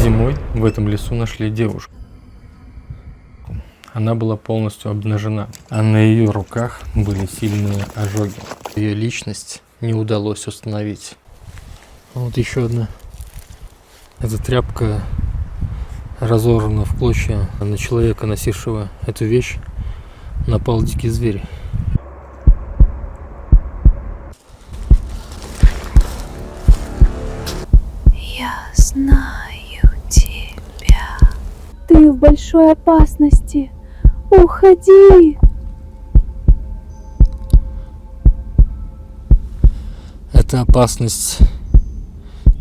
Зимой в этом лесу нашли девушку. Она была полностью обнажена, а на ее руках были сильные ожоги. Ее личность не удалось установить. Вот еще одна. Эта тряпка разорвана в клочья. На человека, носившего эту вещь, напал дикий зверь. Я знаю тебя. Ты в большой опасности. Уходи. Эта опасность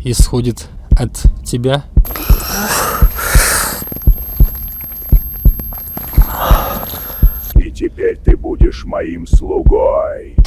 исходит от тебя? И теперь ты будешь моим слугой.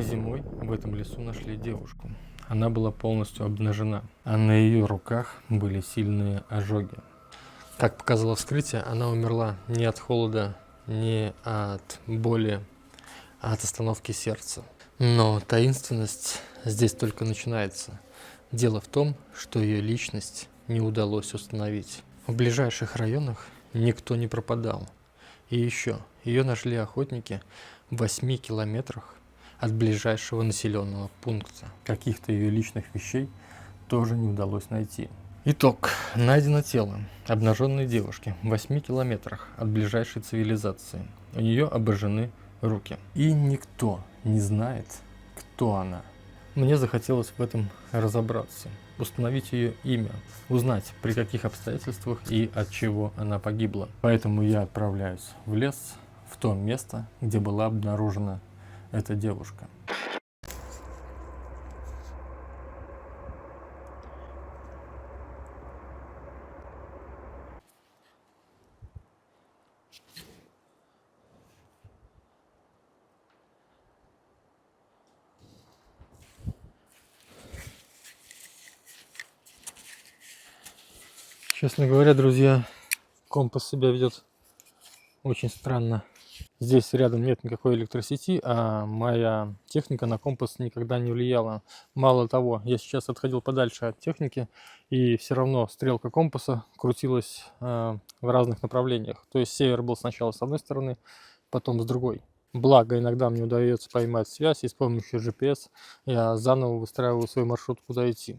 Зимой в этом лесу нашли девушку. Она была полностью обнажена, а на ее руках были сильные ожоги. Как показало вскрытие, она умерла не от холода, не от боли, а от остановки сердца. Но таинственность здесь только начинается. Дело в том, что ее личность не удалось установить. В ближайших районах никто не пропадал. И еще, ее нашли охотники в 8 километрах от ближайшего населенного пункта. Каких-то ее личных вещей тоже не удалось найти. Итог. Найдено тело обнаженной девушки в 8 километрах от ближайшей цивилизации. У нее обожжены руки. И никто не знает, кто она. Мне захотелось в этом разобраться, установить ее имя, узнать, при каких обстоятельствах и от чего она погибла. Поэтому я отправляюсь в лес, в то место, где была обнаружена эта девушка. Честно говоря, друзья, компас себя ведет очень странно. Здесь рядом нет никакой электросети, а моя техника на компас никогда не влияла. Мало того, я сейчас отходил подальше от техники, и все равно стрелка компаса крутилась в разных направлениях. То есть север был сначала с одной стороны, потом с другой. Благо, иногда мне удается поймать связь, и с помощью GPS я заново выстраиваю свой маршрут, куда идти.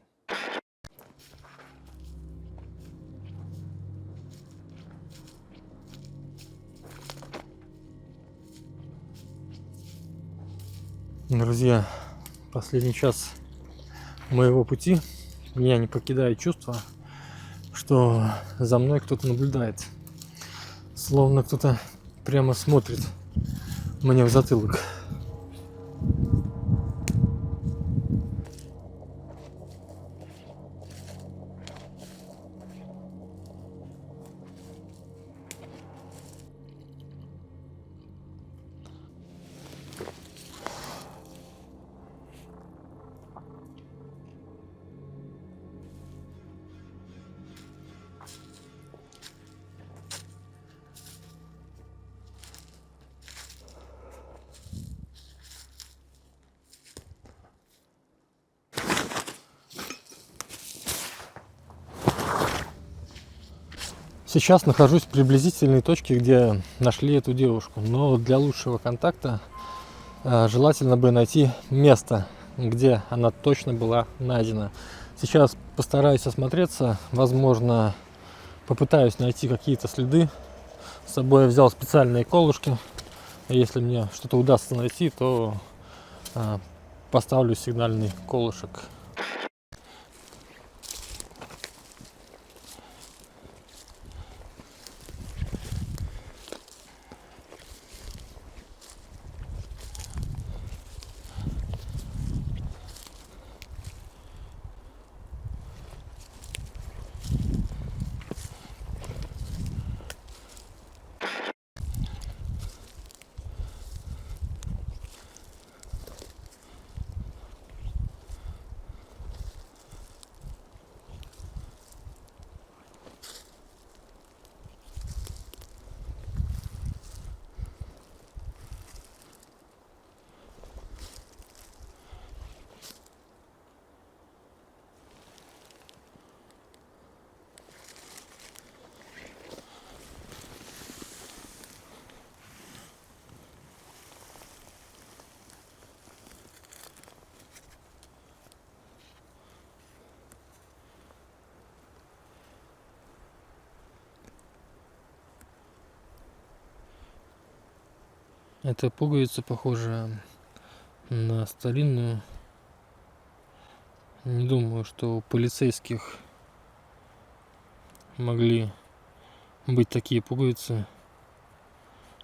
Друзья, последний час моего пути меня не покидает чувство, что за мной кто-то наблюдает. Словно кто-то прямо смотрит мне в затылок. Сейчас нахожусь в приблизительной точке, где нашли эту девушку. Но для лучшего контакта желательно бы найти место, где она точно была найдена. Сейчас постараюсь осмотреться, возможно, попытаюсь найти какие-то следы. С собой я взял специальные колышки. Если мне что-то удастся найти, то поставлю сигнальный колышек. Эта пуговица похожа на старинную. Не думаю, что у полицейских могли быть такие пуговицы.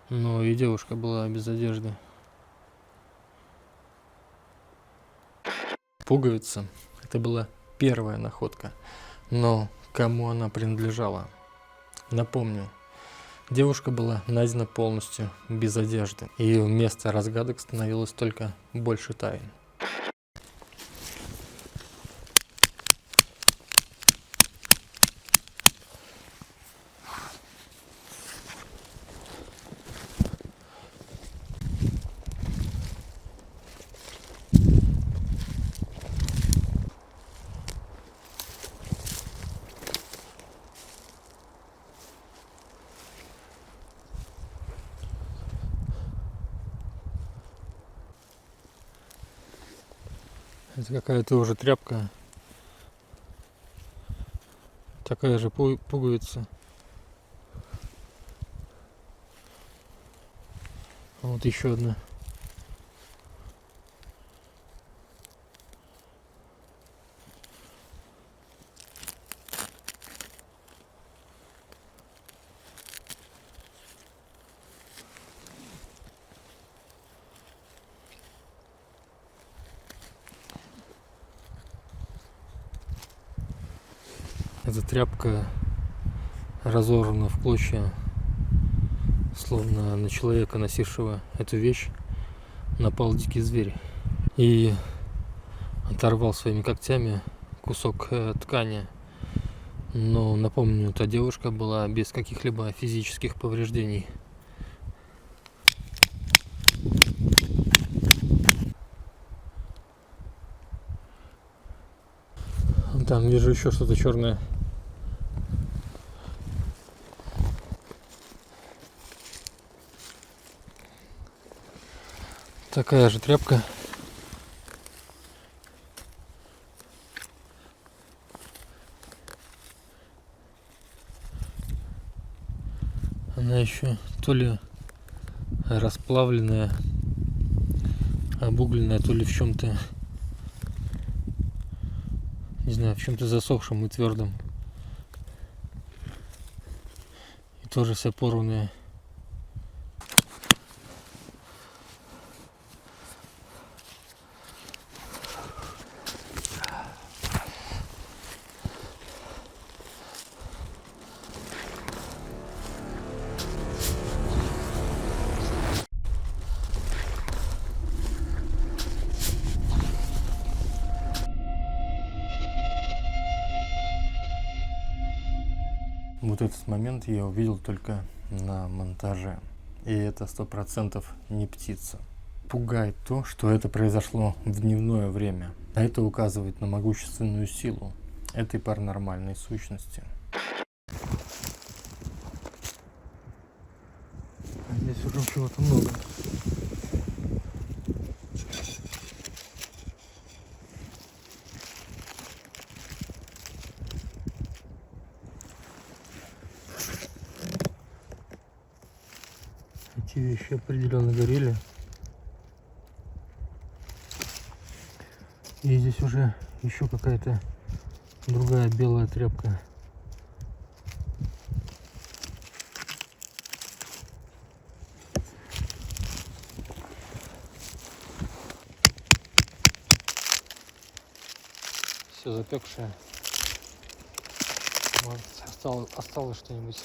Но и девушка была без одежды. Пуговица — это была первая находка. Но кому она принадлежала? Напомню. Девушка была найдена полностью без одежды, и вместо разгадок становилось только больше тайн. Это какая-то уже тряпка. Такая же пуговица. Вот еще одна. Эта тряпка разорвана в клочья, словно на человека, носившего эту вещь, напал дикий зверь и оторвал своими когтями кусок ткани. Но напомню, та девушка была без каких-либо физических повреждений. Там вижу еще что-то черное. Такая же тряпка. Она еще то ли расплавленная, обугленная, то ли в чем-то, не знаю, в чем-то засохшем и твердом. И тоже вся порванная. Вот этот момент я увидел только на монтаже. И это 100% не птица. Пугает то, что это произошло в дневное время. А это указывает на могущественную силу этой паранормальной сущности. чего-то много. Эти вещи определенно горели. И здесь уже еще какая-то другая белая тряпка. Все запекшее. Может, осталось что-нибудь.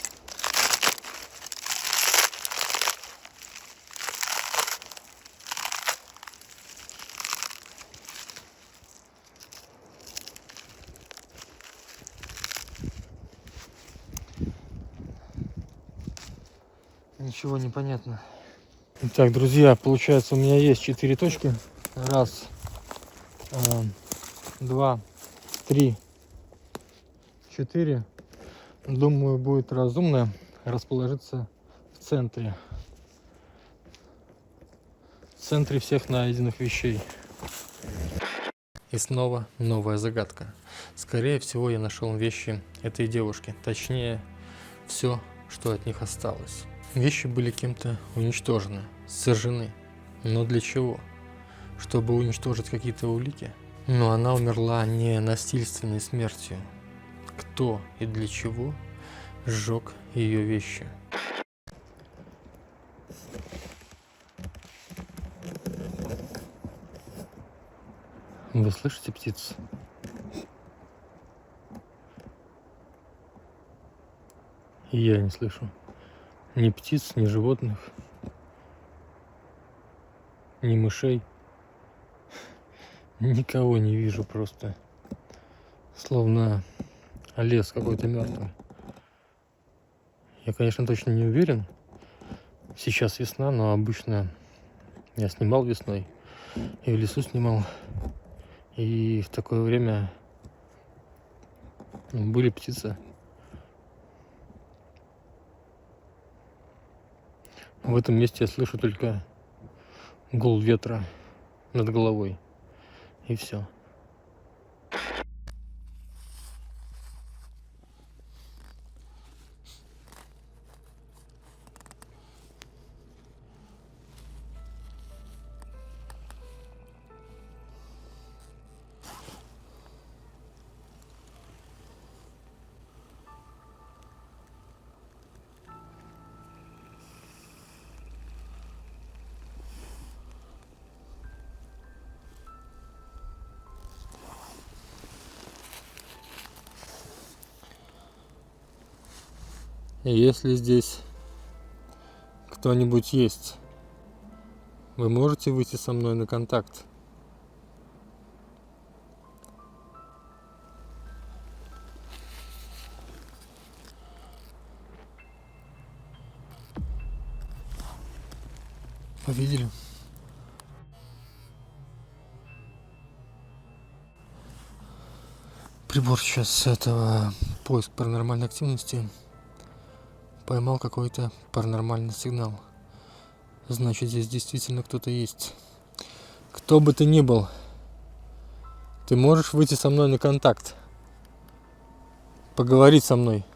Ничего не понятно. Итак, друзья, получается, у меня есть 4 точки. Раз, два, три, 4. Думаю, будет разумно расположиться в центре. В центре всех найденных вещей. И снова новая загадка. Скорее всего, я нашел вещи этой девушки. Точнее, все, что от них осталось. Вещи были кем-то уничтожены, сожжены. Но для чего? Чтобы уничтожить какие-то улики? Но она умерла не насильственной смертью. Кто и для чего сжег ее вещи? Вы слышите птиц? И я не слышу ни птиц, ни животных, ни мышей. Никого не вижу просто. Словно лес какой-то мертвый. Я, конечно, точно не уверен. Сейчас весна, но обычно я снимал весной. И в лесу снимал. И в такое время были птицы. В этом месте я слышу только гул ветра над головой. И все. Если здесь кто-нибудь есть, вы можете выйти со мной на контакт? Вы видели? Прибор сейчас этого поиск паранормальной активности поймал какой-то паранормальный сигнал. Значит, здесь действительно кто-то есть. Кто бы ты ни был, ты можешь выйти со мной на контакт, поговорить со мной.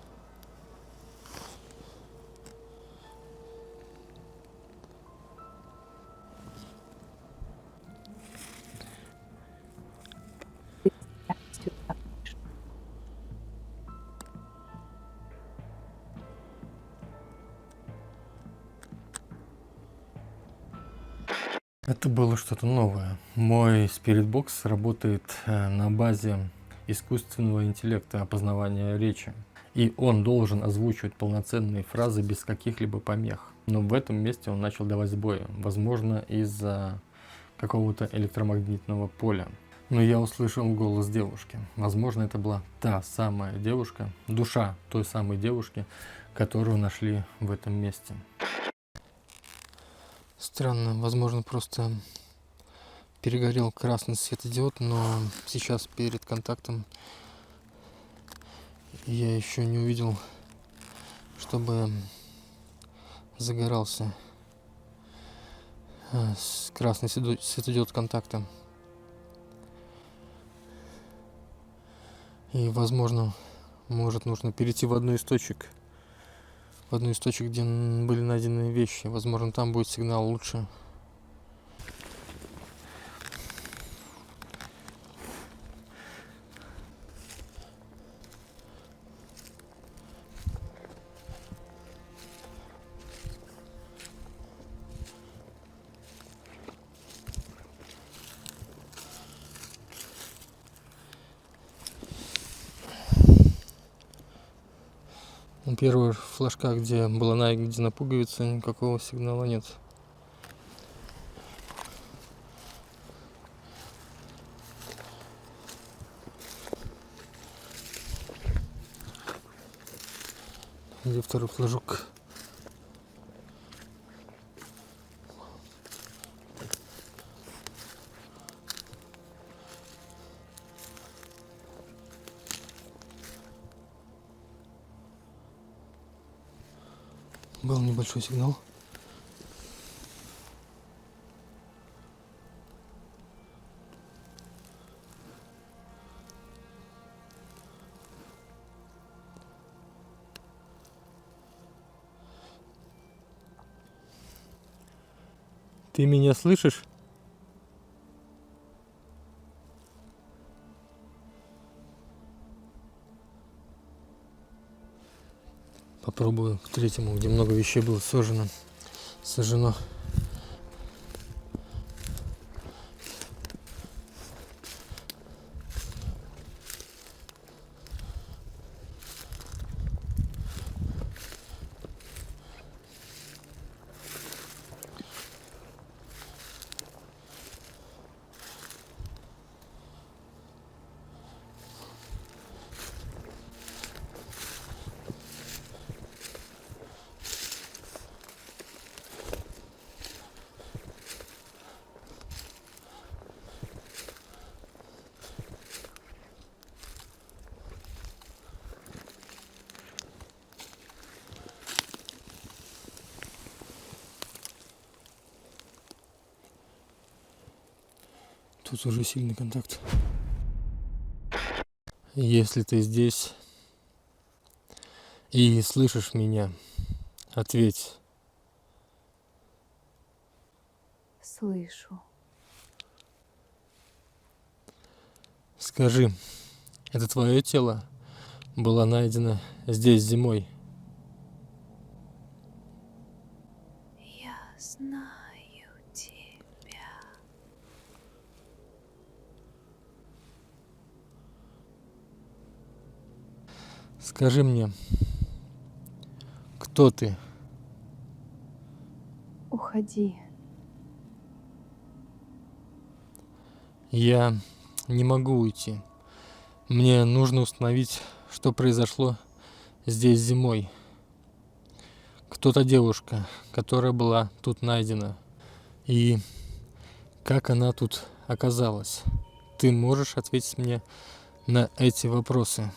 Это было что-то новое. Мой спиритбокс работает на базе искусственного интеллекта опознавания речи. И он должен озвучивать полноценные фразы без каких-либо помех. Но в этом месте он начал давать сбои. Возможно, из-за какого-то электромагнитного поля. Но я услышал голос девушки. Возможно, это была та самая девушка, душа той самой девушки, которую нашли в этом месте. Странно, возможно, просто перегорел красный светодиод, но сейчас перед контактом я еще не увидел, чтобы загорался Красный светодиод контакта. И, возможно, может нужно перейти в одну из точек, где были найдены вещи. Возможно, там будет сигнал лучше. Первая флажка, где была найдена пуговица, никакого сигнала нет. Где второй флажок? Был небольшой сигнал. Ты меня слышишь? Попробую к третьему, где много вещей было сожжено. Тут уже сильный контакт. Если ты здесь и слышишь меня, ответь. Слышу. Скажи, это твое тело было найдено здесь зимой? Я знаю тебя. Скажи мне, кто ты? Уходи. Я не могу уйти. Мне нужно установить, что произошло здесь зимой. Кто та девушка, которая была тут найдена? И как она тут оказалась? Ты можешь ответить мне на эти вопросы?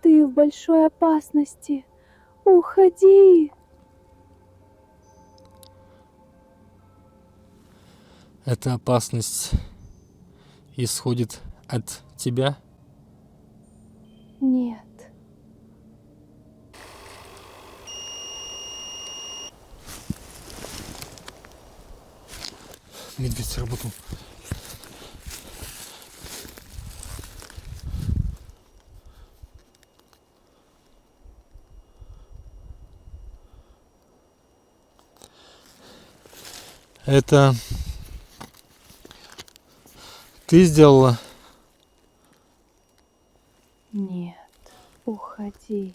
Ты в большой опасности. Уходи. Эта опасность исходит от тебя? Нет. Медведь сработал. Это ты сделала? Нет. Уходи.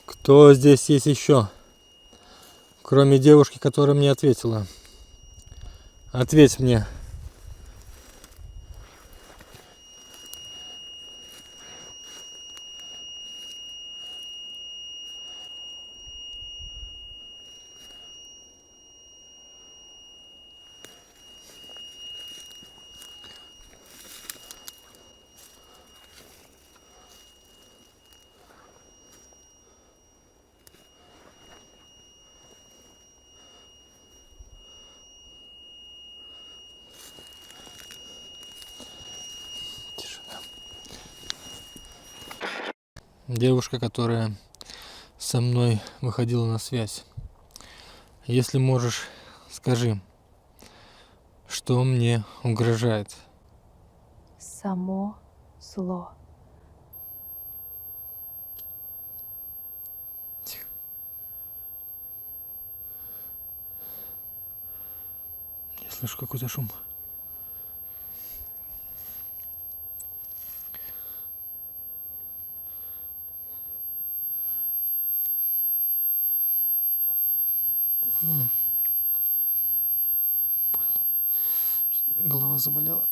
Кто здесь есть еще? Кроме девушки, которая мне ответила. Ответь мне. Девушка, которая со мной выходила на связь. Если можешь, скажи, что мне угрожает. Само зло. Я слышу какой-то шум. Голова заболела.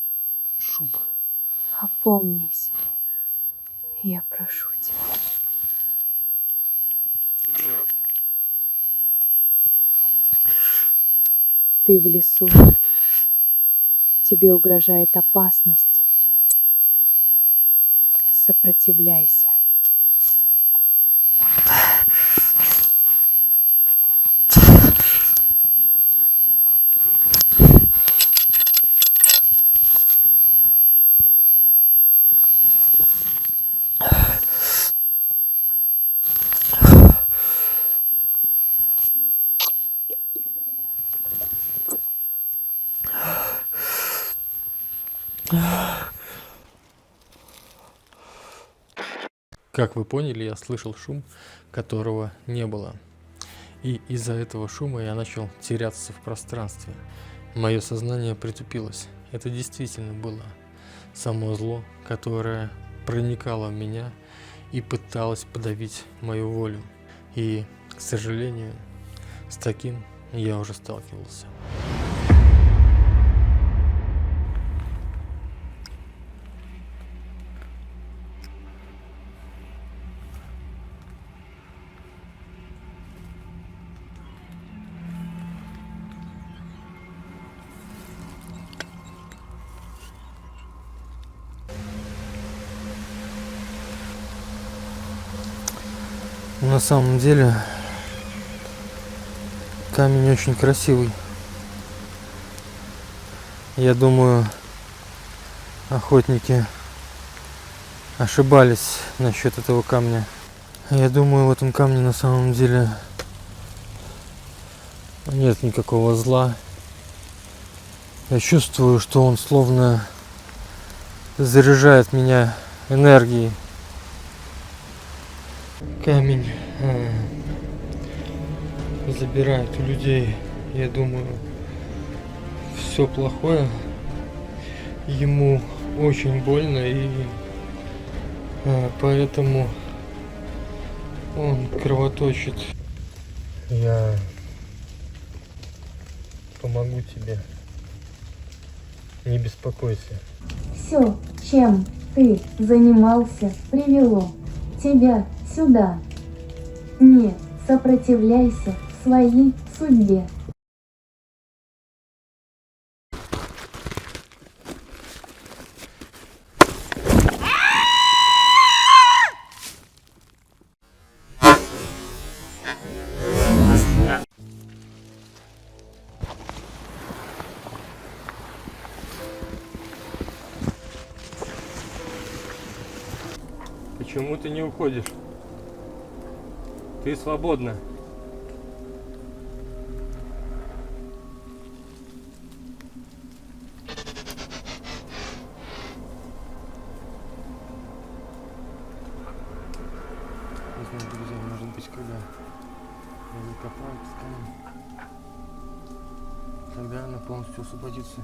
Шум. Опомнись. Я прошу тебя. Ты в лесу. Тебе угрожает опасность. Сопротивляйся. Как вы поняли, я слышал шум, которого не было. И из-за этого шума я начал теряться в пространстве. Мое сознание притупилось. Это действительно было само зло, которое проникало в меня и пыталось подавить мою волю. И, к сожалению, с таким я уже сталкивался. На самом деле камень очень красивый. Я думаю, охотники ошибались насчет этого камня. Я думаю, в этом камне на самом деле нет никакого зла. Я чувствую, что он словно заряжает меня энергией. Камень забирает у людей, я думаю, все плохое. Ему очень больно, и поэтому он кровоточит. Я помогу тебе. Не беспокойся. Все, чем ты занимался, привело тебя сюда. Не сопротивляйся своей судьбе. Почему ты не уходишь? Ты свободна. Не знаю, друзья, может быть, когда я выкопаю этот камень, тогда она полностью освободится.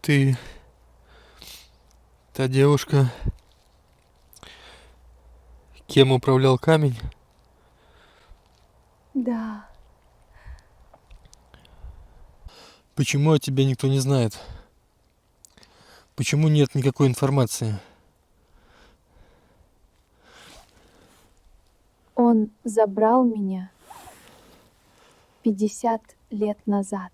Ты та девушка, кем управлял камень? Да, Почему о тебе никто не знает? Почему нет никакой информации? он забрал меня 50 лет назад.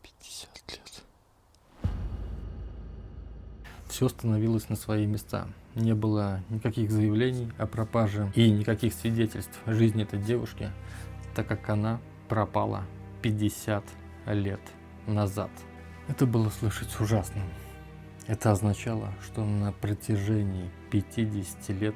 50 лет. Все становилось на свои места. Не было никаких заявлений о пропаже и никаких свидетельств жизни этой девушки, так как она пропала 50 лет назад. Это было слышать ужасно. Это означало, что на протяжении 50 лет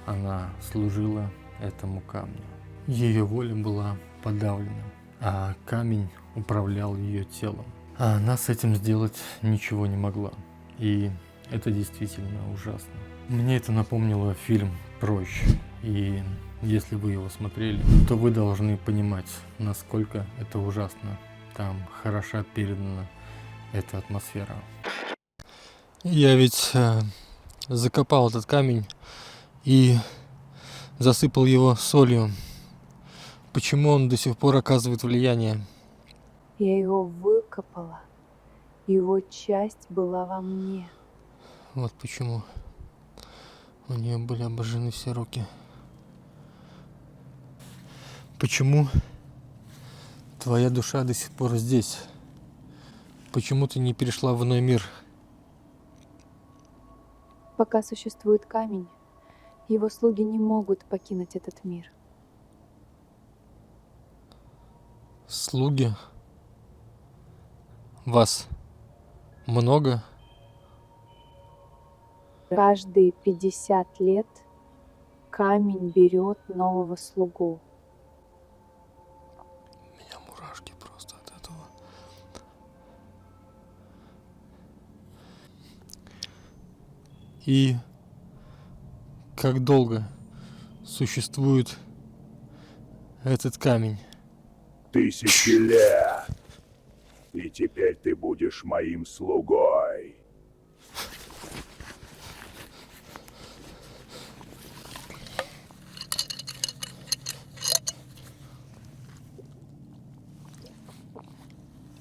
она служила этому камню. Ее воля была подавлена, а камень управлял ее телом. А она с этим сделать ничего не могла. И это действительно ужасно. Мне это напомнило фильм «Прочь». И если вы его смотрели, то вы должны понимать, насколько это ужасно. Там хороша передана эта атмосфера. Я ведь закопал этот камень и засыпал его солью. Почему он до сих пор оказывает влияние? Я его выкопала. Его часть была во мне. Вот почему у нее были обожжены все руки. Почему твоя душа до сих пор здесь? Почему ты не перешла в иной мир? Пока существует камень, его слуги не могут покинуть этот мир. Слуги? Вас много? Каждые 50 лет камень берет нового слугу. У меня мурашки просто от этого. И как долго существует этот камень? 1000 лет. И теперь ты будешь моим слугой.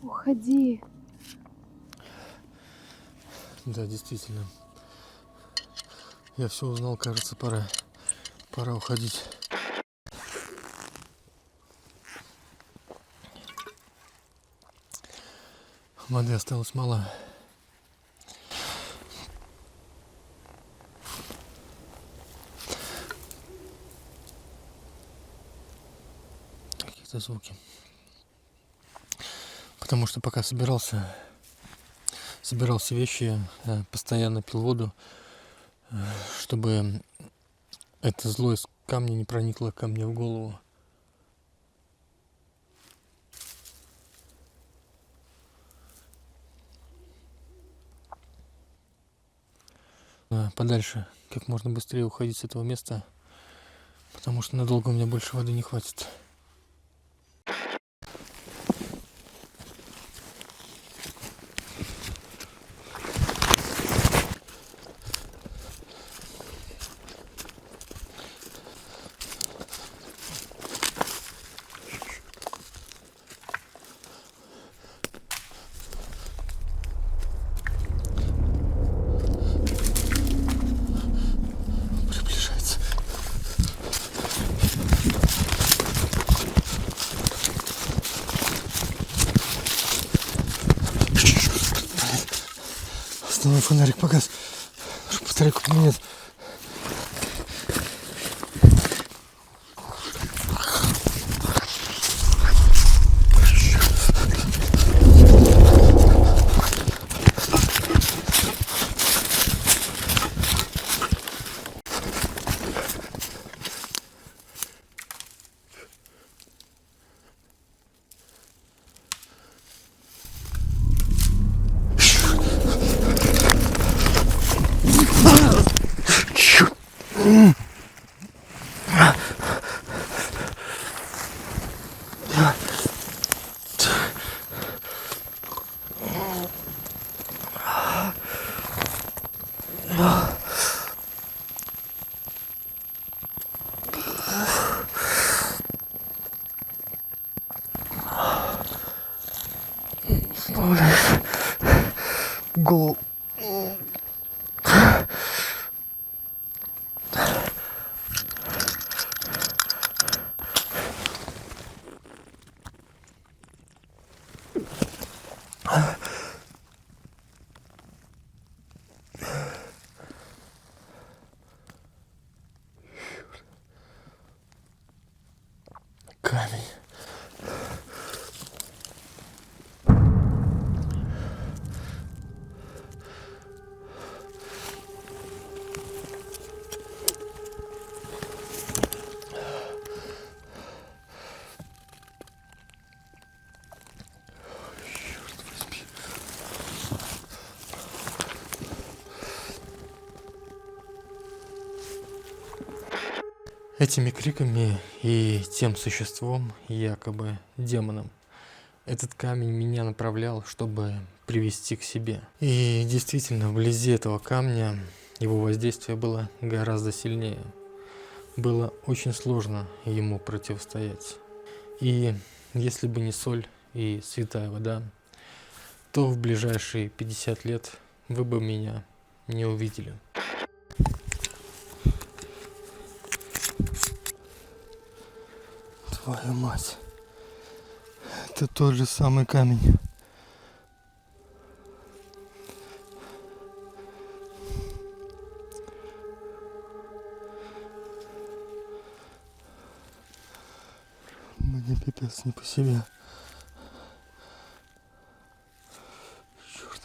Уходи. Да, действительно. Я все узнал, кажется, пора уходить. Воды осталось мало. Какие-то звуки. Потому что пока собирал все вещи, постоянно пил воду, чтобы это зло из камня не проникло ко мне в голову. Подальше, как можно быстрее уходить с этого места, потому что надолго у меня больше воды не хватит. Приближается. Основной фонарик погас. Батарейку поменять. Голову. Камень. Этими криками и тем существом, якобы демоном, этот камень меня направлял, чтобы привести к себе. И действительно, вблизи этого камня его воздействие было гораздо сильнее. Было очень сложно ему противостоять. И если бы не соль и святая вода, то в ближайшие 50 лет вы бы меня не увидели. Твою мать, это тот же самый камень. Мне пипец не по себе. Черт.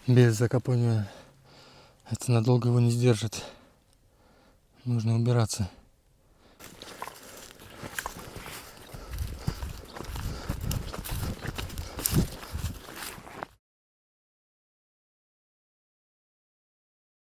Без закапывания это надолго его не сдержит. Нужно убираться.